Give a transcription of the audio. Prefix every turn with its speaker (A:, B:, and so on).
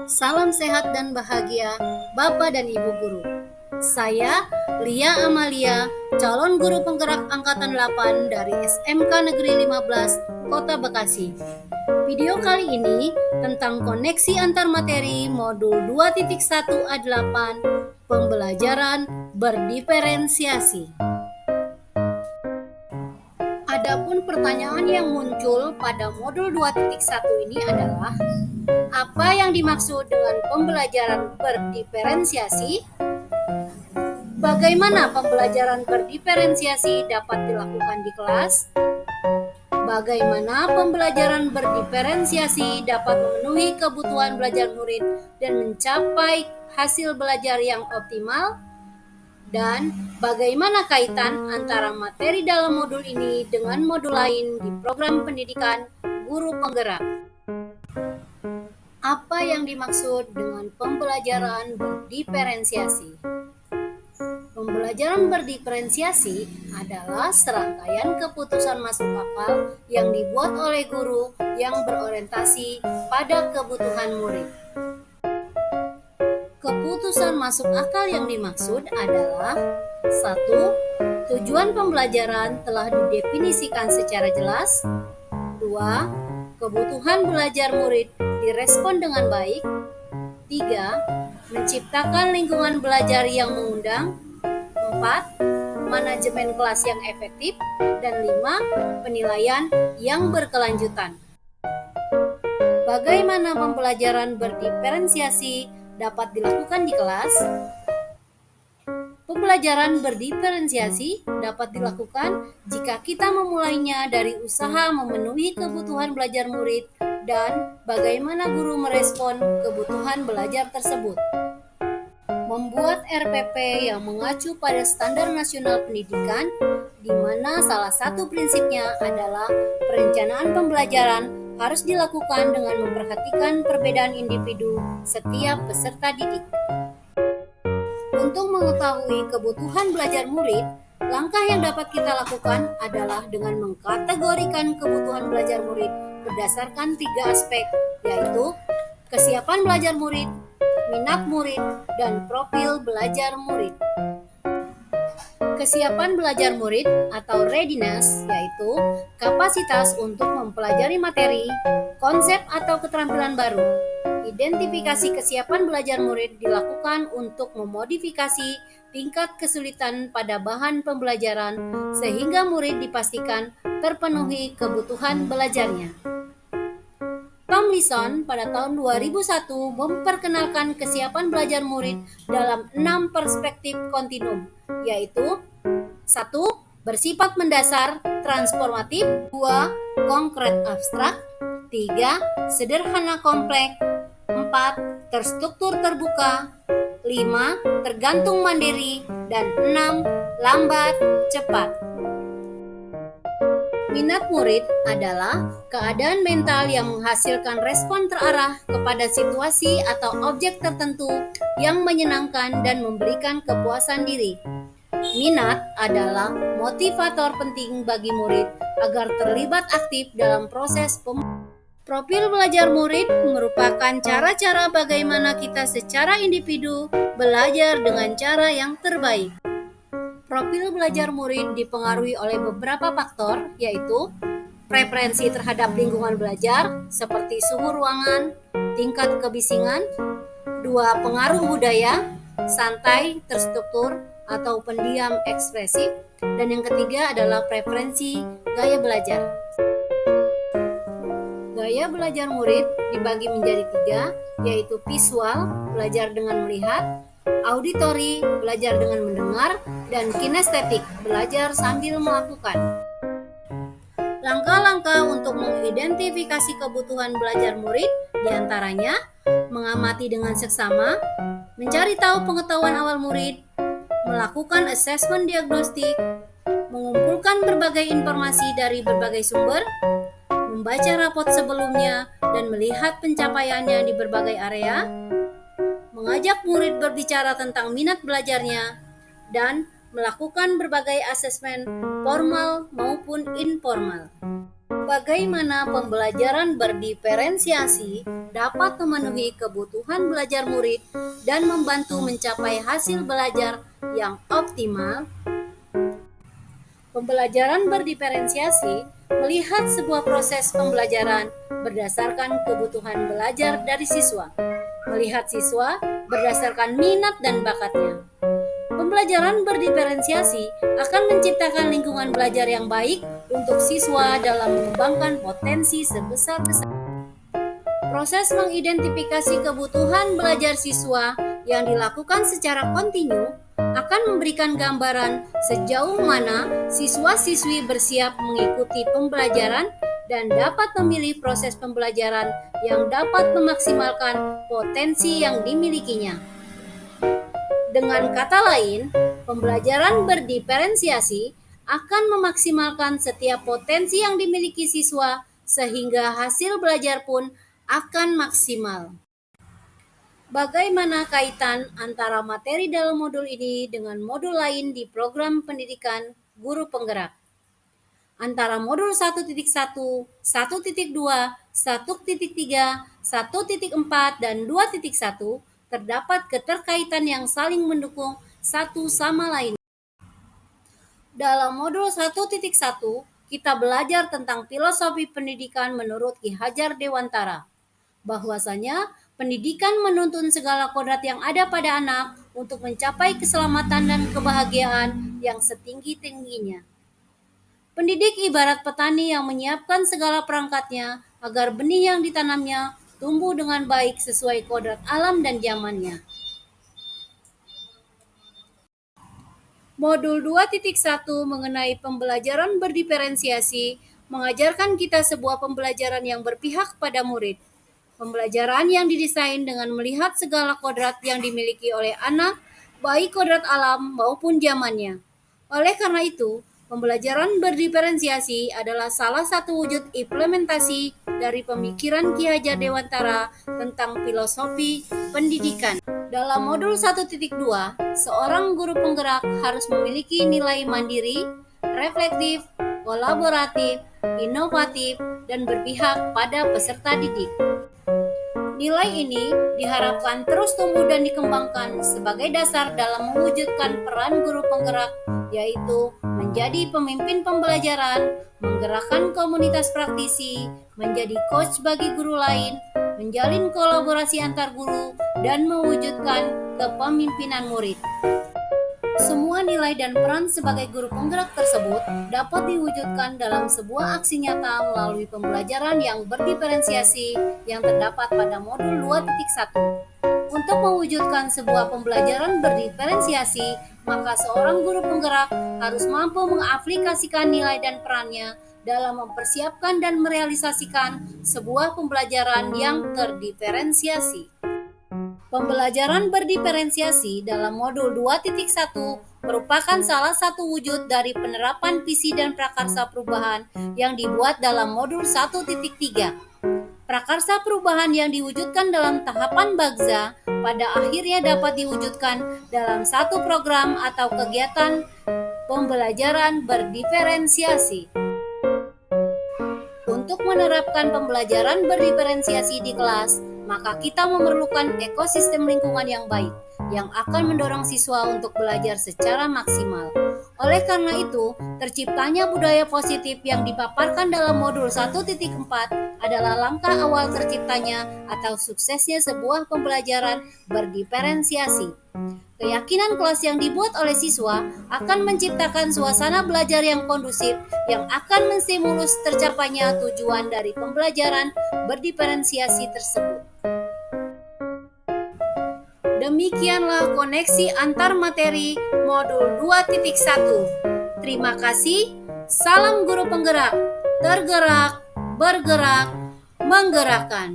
A: Salam sehat dan bahagia, Bapak dan Ibu guru. Saya Lia Amalia, calon guru penggerak angkatan 8 dari SMK Negeri 15, Kota Bekasi. Video kali ini tentang koneksi antar materi modul 2.1 A8, pembelajaran berdiferensiasi. Adapun pertanyaan yang muncul pada modul 2.1 ini adalah, apa yang dimaksud dengan pembelajaran berdiferensiasi? Bagaimana pembelajaran berdiferensiasi dapat dilakukan di kelas? Bagaimana pembelajaran berdiferensiasi dapat memenuhi kebutuhan belajar murid dan mencapai hasil belajar yang optimal? Dan bagaimana kaitan antara materi dalam modul ini dengan modul lain di program pendidikan guru penggerak? Apa yang dimaksud dengan pembelajaran berdiferensiasi? Pembelajaran berdiferensiasi adalah serangkaian keputusan masuk akal yang dibuat oleh guru yang berorientasi pada kebutuhan murid. Keputusan masuk akal yang dimaksud adalah 1. Tujuan pembelajaran telah didefinisikan secara jelas. 2. Kebutuhan belajar murid direspon dengan baik. 3. Menciptakan lingkungan belajar yang mengundang. 4. Manajemen kelas yang efektif. Dan 5. Penilaian yang berkelanjutan. Bagaimana pembelajaran berdiferensiasi dapat dilakukan di kelas? Pembelajaran berdiferensiasi dapat dilakukan jika kita memulainya dari usaha memenuhi kebutuhan belajar murid dan bagaimana guru merespon kebutuhan belajar tersebut. Membuat RPP yang mengacu pada Standar Nasional Pendidikan, di mana salah satu prinsipnya adalah perencanaan pembelajaran harus dilakukan dengan memperhatikan perbedaan individu setiap peserta didik. Untuk mengetahui kebutuhan belajar murid, langkah yang dapat kita lakukan adalah dengan mengkategorikan kebutuhan belajar murid berdasarkan 3 aspek, yaitu kesiapan belajar murid, minat murid, dan profil belajar murid. Kesiapan belajar murid atau readiness yaitu kapasitas untuk mempelajari materi, konsep atau keterampilan baru. Identifikasi kesiapan belajar murid dilakukan untuk memodifikasi tingkat kesulitan pada bahan pembelajaran sehingga murid dipastikan terpenuhi kebutuhan belajarnya. Tomlinson pada tahun 2001 memperkenalkan kesiapan belajar murid dalam 6 perspektif kontinum, yaitu 1. Bersifat mendasar, transformatif. 2. Konkret abstrak. 3. Sederhana kompleks. 4. Terstruktur terbuka. 5. Tergantung mandiri. Dan 6. Lambat, cepat. Minat murid adalah keadaan mental yang menghasilkan respon terarah kepada situasi atau objek tertentu yang menyenangkan dan memberikan kepuasan diri. Minat adalah motivator penting bagi murid agar terlibat aktif dalam proses Profil belajar murid merupakan cara-cara bagaimana kita secara individu belajar dengan cara yang terbaik. Profil belajar murid dipengaruhi oleh beberapa faktor, yaitu preferensi terhadap lingkungan belajar seperti suhu ruangan, tingkat kebisingan. 2. Pengaruh budaya, santai, terstruktur, atau pendiam ekspresif. Dan yang ketiga adalah preferensi gaya belajar. Gaya belajar murid dibagi menjadi 3, yaitu visual, belajar dengan melihat, auditory, belajar dengan mendengar, dan kinestetik, belajar sambil melakukan. Langkah-langkah untuk mengidentifikasi kebutuhan belajar murid diantaranya mengamati dengan seksama, mencari tahu pengetahuan awal murid, melakukan asesmen diagnostik, mengumpulkan berbagai informasi dari berbagai sumber, membaca rapot sebelumnya dan melihat pencapaiannya di berbagai area, mengajak murid berbicara tentang minat belajarnya, dan melakukan berbagai asesmen formal maupun informal. Bagaimana pembelajaran berdiferensiasi dapat memenuhi kebutuhan belajar murid dan membantu mencapai hasil belajar yang optimal? Pembelajaran berdiferensiasi melihat sebuah proses pembelajaran berdasarkan kebutuhan belajar dari siswa, melihat siswa berdasarkan minat dan bakatnya. Pembelajaran berdiferensiasi akan menciptakan lingkungan belajar yang baik untuk siswa dalam mengembangkan potensi sebesar-besar. Proses mengidentifikasi kebutuhan belajar siswa yang dilakukan secara kontinu akan memberikan gambaran sejauh mana siswa-siswi bersiap mengikuti pembelajaran dan dapat memilih proses pembelajaran yang dapat memaksimalkan potensi yang dimilikinya. Dengan kata lain, pembelajaran berdiferensiasi akan memaksimalkan setiap potensi yang dimiliki siswa sehingga hasil belajar pun akan maksimal. Bagaimana kaitan antara materi dalam modul ini dengan modul lain di program pendidikan guru penggerak? Antara modul 1.1, 1.2, 1.3, 1.4, dan 2.1 terdapat keterkaitan yang saling mendukung satu sama lain. Dalam modul 1.1, kita belajar tentang filosofi pendidikan menurut Ki Hajar Dewantara. Bahwasanya pendidikan menuntun segala kodrat yang ada pada anak untuk mencapai keselamatan dan kebahagiaan yang setinggi-tingginya. Pendidik ibarat petani yang menyiapkan segala perangkatnya agar benih yang ditanamnya tumbuh dengan baik sesuai kodrat alam dan zamannya. Modul 2.1 mengenai pembelajaran berdiferensiasi mengajarkan kita sebuah pembelajaran yang berpihak pada murid. Pembelajaran yang didesain dengan melihat segala kodrat yang dimiliki oleh anak, baik kodrat alam maupun zamannya. Oleh karena itu, pembelajaran berdiferensiasi adalah salah satu wujud implementasi dari pemikiran Ki Hajar Dewantara tentang filosofi pendidikan. Dalam modul 1.2, seorang guru penggerak harus memiliki nilai mandiri, reflektif, kolaboratif, inovatif, dan berpihak pada peserta didik. Nilai ini diharapkan terus tumbuh dan dikembangkan sebagai dasar dalam mewujudkan peran guru penggerak, yaitu menjadi pemimpin pembelajaran, menggerakkan komunitas praktisi, menjadi coach bagi guru lain, menjalin kolaborasi antar guru, dan mewujudkan kepemimpinan murid. Semua nilai dan peran sebagai guru penggerak tersebut dapat diwujudkan dalam sebuah aksi nyata melalui pembelajaran yang berdiferensiasi yang terdapat pada modul 2.1. Untuk mewujudkan sebuah pembelajaran berdiferensiasi, maka seorang guru penggerak harus mampu mengaplikasikan nilai dan perannya dalam mempersiapkan dan merealisasikan sebuah pembelajaran yang terdiferensiasi. Pembelajaran berdiferensiasi dalam modul 2.1 merupakan salah satu wujud dari penerapan visi dan prakarsa perubahan yang dibuat dalam modul 1.3. Prakarsa perubahan yang diwujudkan dalam tahapan Bagza pada akhirnya dapat diwujudkan dalam satu program atau kegiatan pembelajaran berdiferensiasi. Untuk menerapkan pembelajaran berdiferensiasi di kelas, maka kita memerlukan ekosistem lingkungan yang baik, yang akan mendorong siswa untuk belajar secara maksimal. Oleh karena itu, terciptanya budaya positif yang dipaparkan dalam modul 1.4 adalah langkah awal terciptanya atau suksesnya sebuah pembelajaran berdiferensiasi. Keyakinan kelas yang dibuat oleh siswa akan menciptakan suasana belajar yang kondusif yang akan menstimulus tercapainya tujuan dari pembelajaran berdiferensiasi tersebut. Demikianlah koneksi antar materi modul 2.1. Terima kasih. Salam guru penggerak, tergerak, bergerak, menggerakkan.